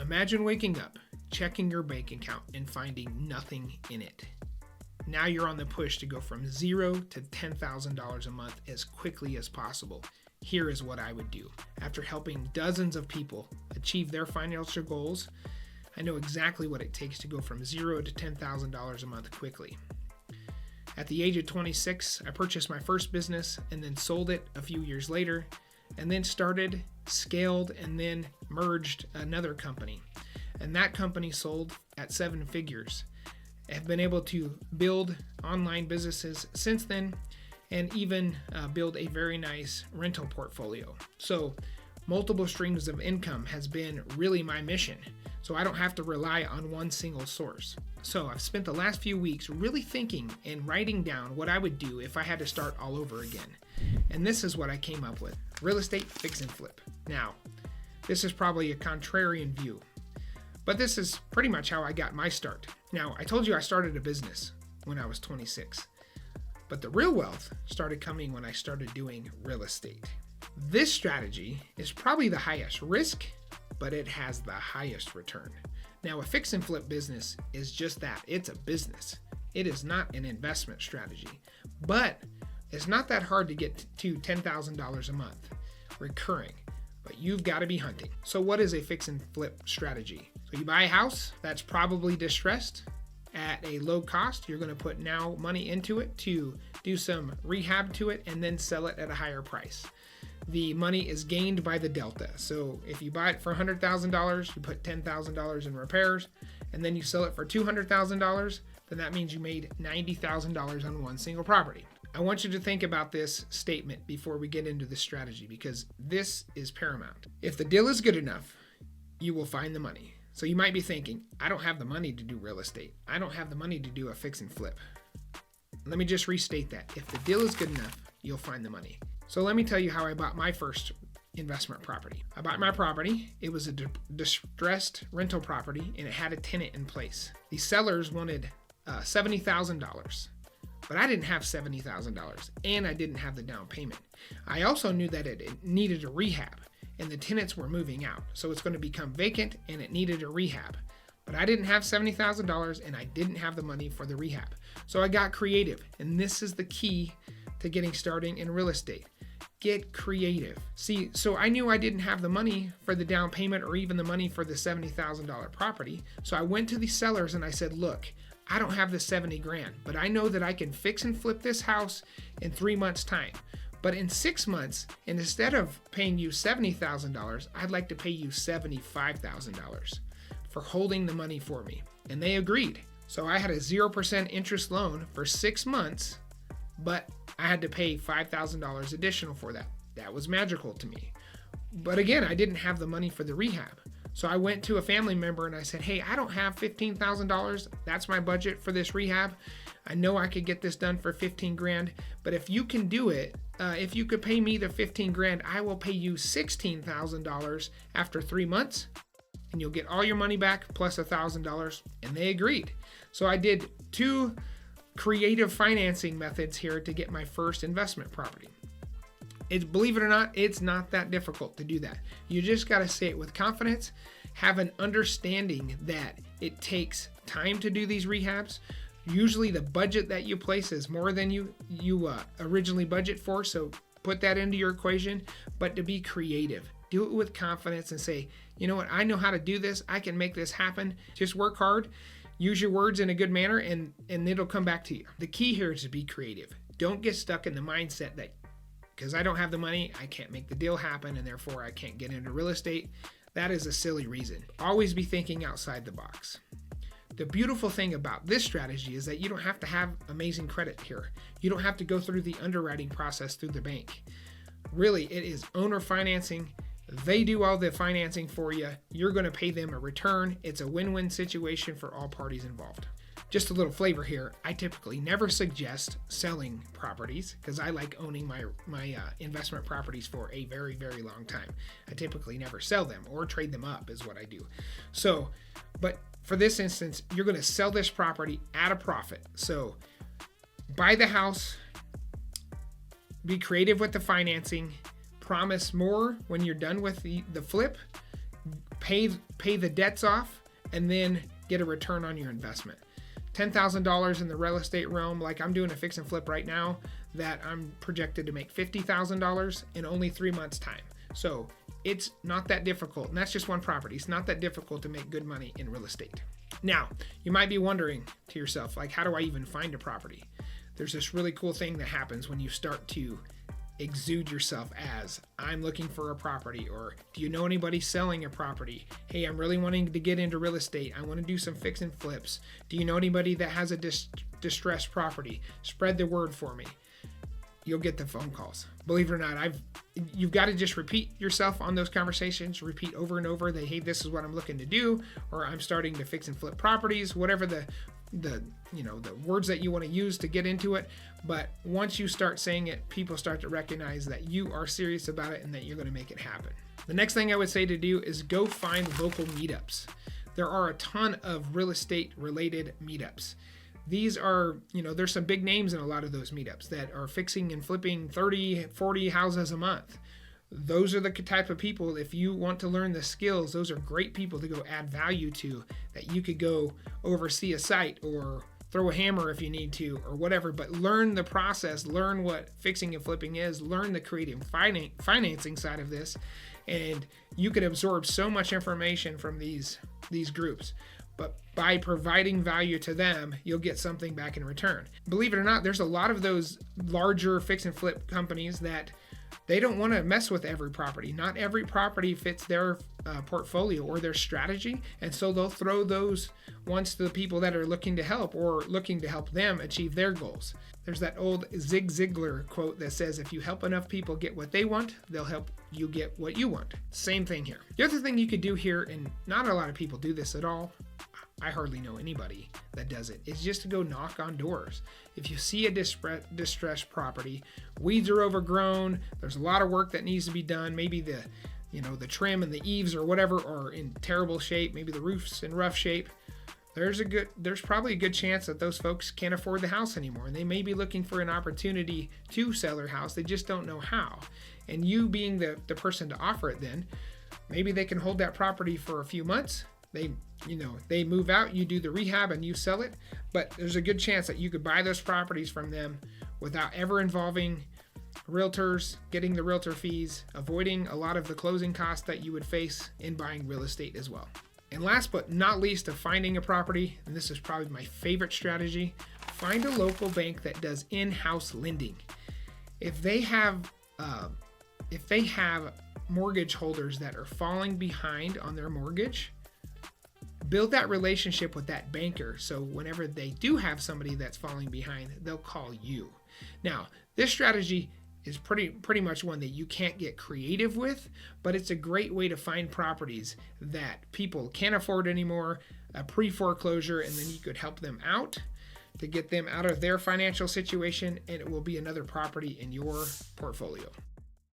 Imagine waking up, checking your bank account, and finding nothing in it. Now you're on the push to go from $0 to $10,000 a month as quickly as possible. Here is what I would do. After helping dozens of people achieve their financial goals, I know exactly what it takes to go from $0 to $10,000 a month quickly. At the age of 26, I purchased my first business and then sold it a few years later, and then started, scaled, and then merged another company. And that company sold at 7 figures. I've been able to build online businesses since then, and even build a very nice rental portfolio. So multiple streams of income has been really my mission. So I don't have to rely on one single source. So I've spent the last few weeks really thinking and writing down what I would do if I had to start all over again. And this is what I came up with: real estate fix and flip. Now, this is probably a contrarian view, but this is pretty much how I got my start. Now, I told you I started a business when I was 26, but the real wealth started coming when I started doing real estate. This strategy is probably the highest risk, but it has the highest return. Now, a fix and flip business is just that. It's a business. It is not an investment strategy, but it's not that hard to get to $10,000 a month recurring, but you've got to be hunting. So what is a fix and flip strategy? So you buy a house that's probably distressed at a low cost. You're going to put now money into it to do some rehab to it and then sell it at a higher price. The money is gained by the delta. So if you buy it for $100,000, you put $10,000 in repairs, and then you sell it for $200,000, then that means you made $90,000 on one single property. I want you to think about this statement before we get into the strategy, because this is paramount. If the deal is good enough, you will find the money. So you might be thinking, I don't have the money to do real estate. I don't have the money to do a fix and flip. Let me just restate that. If the deal is good enough, you'll find the money. So let me tell you how I bought my first investment property. I bought my property. It was a distressed rental property, and it had a tenant in place. The sellers wanted $70,000, but I didn't have $70,000, and I didn't have the down payment. I also knew that it needed a rehab, and the tenants were moving out, so it's going to become vacant, and it needed a rehab. But I didn't have $70,000, and I didn't have the money for the rehab. So I got creative, and this is the key to getting started in real estate. Get creative. See, so I knew I didn't have the money for the down payment or even the money for the $70,000 property. So I went to the sellers and I said, look, I don't have the 70 grand, but I know that I can fix and flip this house in 3 months' time. But in 6 months, and instead of paying you $70,000, I'd like to pay you $75,000 for holding the money for me. And they agreed. So I had a 0% interest loan for 6 months, but I had to pay $5,000 additional for that. That was magical to me. But again, I didn't have the money for the rehab. So I went to a family member and I said, hey, I don't have $15,000. That's my budget for this rehab. I know I could get this done for 15 grand, but if you can do it, if you could pay me the 15 grand, I will pay you $16,000 after 3 months, and you'll get all your money back plus $1,000. And they agreed. So I did 2 creative financing methods here to get my first investment property. Believe it or not, it's not that difficult to do that. You just got to say it with confidence, have an understanding that it takes time to do these rehabs. Usually the budget that you place is more than you originally budget for, so put that into your equation. But to be creative, do it with confidence and say, you know what, I know how to do this. I can make this happen. Just work hard. Use your words in a good manner, and it'll come back to you. The key here is to be creative. Don't get stuck in the mindset that because I don't have the money, I can't make the deal happen, and therefore I can't get into real estate. That is a silly reason. Always be thinking outside the box. The beautiful thing about this strategy is that you don't have to have amazing credit here. You don't have to go through the underwriting process through the bank. Really, it is owner financing. They do all the financing for you. You're going to pay them a return. It's a win-win situation for all parties involved. Just a little flavor here. I typically never suggest selling properties because I like owning my investment properties for a very, very long time. I typically never sell them or trade them up is what I do. So, but for this instance, you're going to sell this property at a profit. So buy the house, be creative with the financing, promise more when you're done with the flip, pay the debts off, and then get a return on your investment. $10,000 in the real estate realm, like I'm doing a fix and flip right now that I'm projected to make $50,000 in only 3 months' time. So it's not that difficult, and that's just one property. It's not that difficult to make good money in real estate. Now, you might be wondering to yourself, like, how do I even find a property? There's this really cool thing that happens when you start to exude yourself as, I'm looking for a property, or do you know anybody selling a property? Hey, I'm really wanting to get into real estate. I want to do some fix and flips. Do you know anybody that has a distressed property? Spread the word for me. You'll get the phone calls. Believe it or not, you've got to just repeat yourself on those conversations, repeat over and over that, hey, this is what I'm looking to do, or I'm starting to fix and flip properties, whatever the words that you want to use to get into it. But once you start saying it, people start to recognize that you are serious about it and that you're going to make it happen. The next thing I would say to do is go find local meetups. There are a ton of real estate related meetups. These are, there's some big names in a lot of those meetups that are fixing and flipping 30, 40 houses a month. Those are the type of people, if you want to learn the skills, those are great people to go add value to, that you could go oversee a site or throw a hammer if you need to or whatever, but learn the process, learn what fixing and flipping is, learn the creative financing side of this, and you could absorb so much information from these groups. But by providing value to them, you'll get something back in return. Believe it or not, there's a lot of those larger fix and flip companies that they don't want to mess with every property. Not every property fits their portfolio or their strategy, and so they'll throw those ones to the people that are looking to help or looking to help them achieve their goals. There's that old Zig Ziglar quote that says, if you help enough people get what they want, they'll help you get what you want. Same thing here. The other thing you could do here, and not a lot of people do this at all, I hardly know anybody that does it, is just to go knock on doors. If you see a distressed property, weeds are overgrown, there's a lot of work that needs to be done, maybe the trim and the eaves or whatever are in terrible shape, maybe the roof's in rough shape, there's probably a good chance that those folks can't afford the house anymore, and they may be looking for an opportunity to sell their house. They just don't know how. And you being the person to offer it, then maybe they can hold that property for a few months. They move out, you do the rehab and you sell it, but there's a good chance that you could buy those properties from them without ever involving realtors, getting the realtor fees, avoiding a lot of the closing costs that you would face in buying real estate as well. And last but not least, of finding a property, and this is probably my favorite strategy, find a local bank that does in-house lending. If they have mortgage holders that are falling behind on their mortgage, build that relationship with that banker, so whenever they do have somebody that's falling behind, they'll call you. Now, this strategy is pretty much one that you can't get creative with, but it's a great way to find properties that people can't afford anymore, a pre-foreclosure, and then you could help them out to get them out of their financial situation, and it will be another property in your portfolio.